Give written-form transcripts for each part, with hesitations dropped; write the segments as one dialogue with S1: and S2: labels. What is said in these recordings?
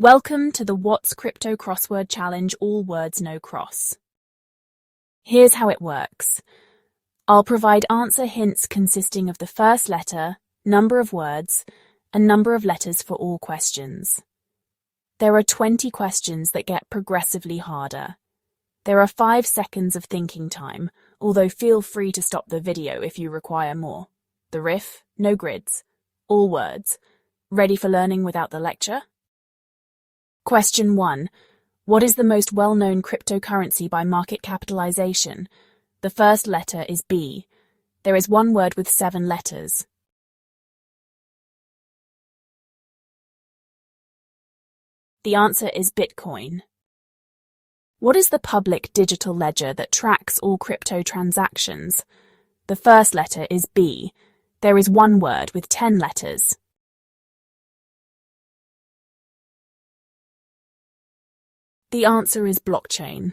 S1: Welcome to the What's Crypto Crossword Challenge All Words No Cross. Here's how it works. I'll provide answer hints consisting of the first letter, number of words, and number of letters for all questions. There are 20 questions that get progressively harder. There are 5 seconds of thinking time, although feel free to stop the video if you require more. The riff, no grids, all words. Ready for learning without the lecture? Question 1. What is the most well-known cryptocurrency by market capitalization? The first letter is B. There is one word with 7 letters. The answer is Bitcoin. What is the public digital ledger that tracks all crypto transactions? The first letter is B. There is one word with 10 letters. The answer is blockchain.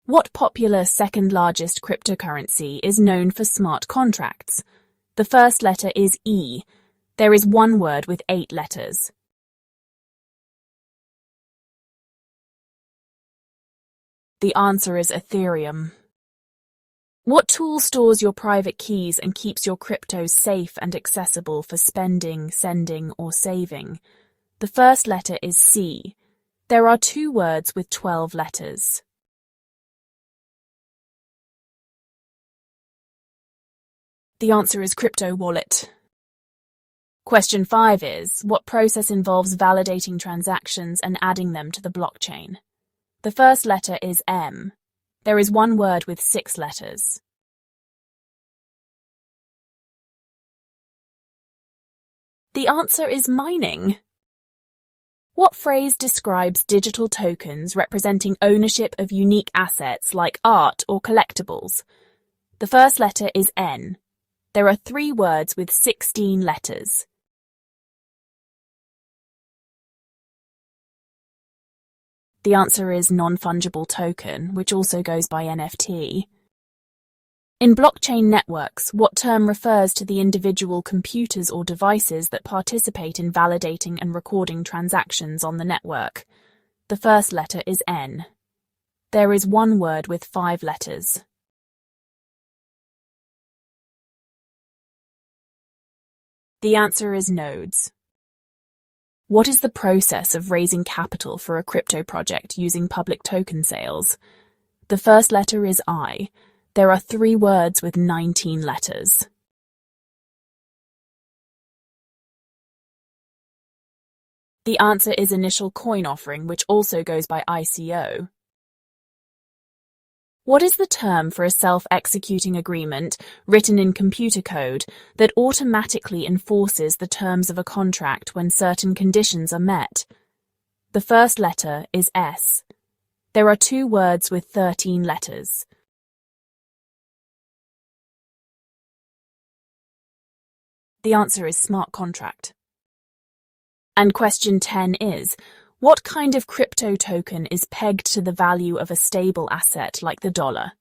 S1: What popular second-largest cryptocurrency is known for smart contracts? The first letter is E. There is one word with 8 letters. The answer is Ethereum. What tool stores your private keys and keeps your cryptos safe and accessible for spending, sending, or saving? The first letter is C. There are 2 words with 12 letters. The answer is crypto wallet. Question 5 is, what process involves validating transactions and adding them to the blockchain? The first letter is M. There is one word with 6 letters. The answer is mining. What phrase describes digital tokens representing ownership of unique assets like art or collectibles? The first letter is N. There are 3 words with 16 letters. The answer is non-fungible token, which also goes by NFT. In blockchain networks, what term refers to the individual computers or devices that participate in validating and recording transactions on the network? The first letter is N. There is one word with 5 letters. The answer is nodes. What is the process of raising capital for a crypto project using public token sales? The first letter is I. There are 3 words with 19 letters. The answer is initial coin offering, which also goes by ICO. What is the term for a self-executing agreement written in computer code that automatically enforces the terms of a contract when certain conditions are met? The first letter is S. There are 2 words with 13 letters. The answer is smart contract. And question 10 is, what kind of crypto token is pegged to the value of a stable asset like the dollar?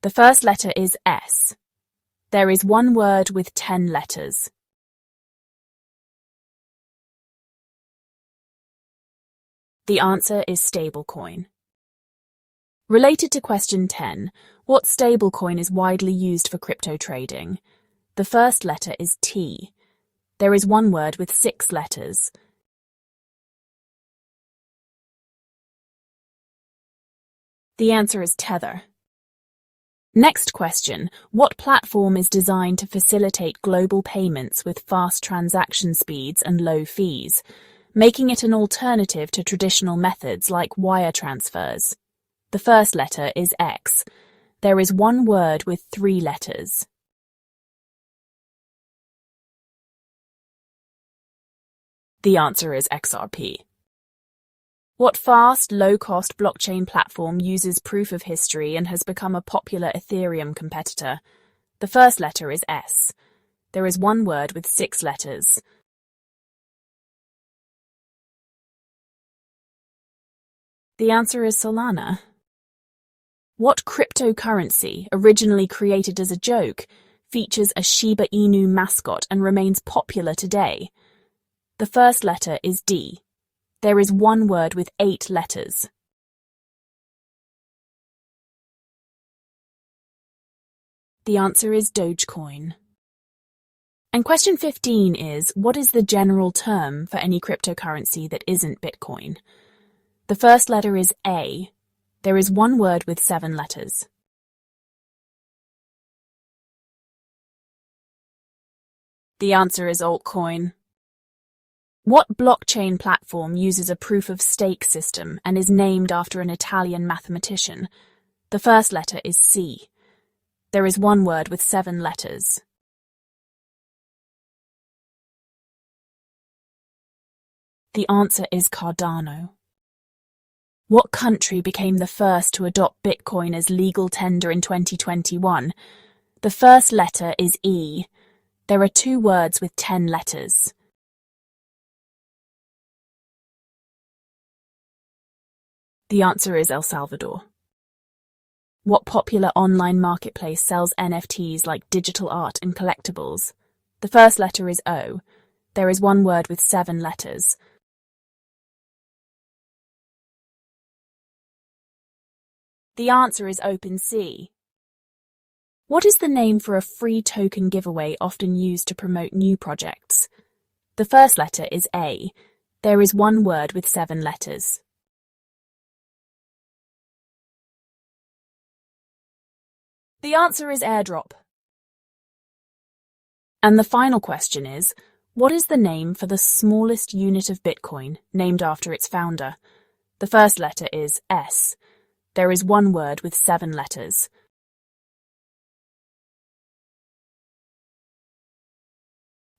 S1: The first letter is S. There is one word with 10 letters. The answer is stablecoin. Related to question 10, what stablecoin is widely used for crypto trading? The first letter is T. There is one word with 6 letters. The answer is Tether. Next question, what platform is designed to facilitate global payments with fast transaction speeds and low fees, making it an alternative to traditional methods like wire transfers? The first letter is X. There is one word with 3 letters. The answer is XRP. What fast, low-cost blockchain platform uses proof of history and has become a popular Ethereum competitor? The first letter is S. There is one word with 6 letters. The answer is Solana. What cryptocurrency, originally created as a joke, features a Shiba Inu mascot and remains popular today? The first letter is D. There is one word with 8 letters. The answer is Dogecoin. And question 15 is, what is the general term for any cryptocurrency that isn't Bitcoin? The first letter is A. There is one word with 7 letters. The answer is altcoin. What blockchain platform uses a proof-of-stake system and is named after an Italian mathematician? The first letter is C. There is one word with 7 letters. The answer is Cardano. What country became the first to adopt Bitcoin as legal tender in 2021? The first letter is E. There are 2 words with 10 letters. The answer is El Salvador. What popular online marketplace sells NFTs like digital art and collectibles? The first letter is O. There is one word with 7 letters. The answer is OpenSea. What is the name for a free token giveaway often used to promote new projects? The first letter is A. There is one word with 7 letters. The answer is airdrop. And the final question is, what is the name for the smallest unit of Bitcoin named after its founder? The first letter is S. There is one word with 7 letters.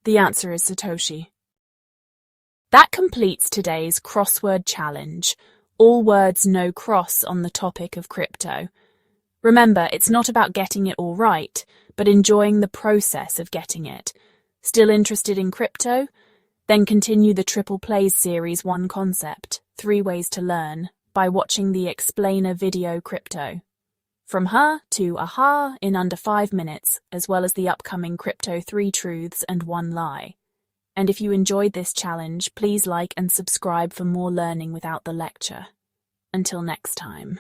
S1: The answer is Satoshi. That completes today's crossword challenge. All words, no cross on the topic of crypto. Remember, it's not about getting it all right, but enjoying the process of getting it. Still interested in crypto? Then continue the Triple Plays Series 1 concept, 3 ways to learn, by watching the explainer video Crypto. From her to aha in under 5 minutes, as well as the upcoming Crypto 3 Truths and 1 Lie. And if you enjoyed this challenge, please like and subscribe for more learning without the lecture. Until next time.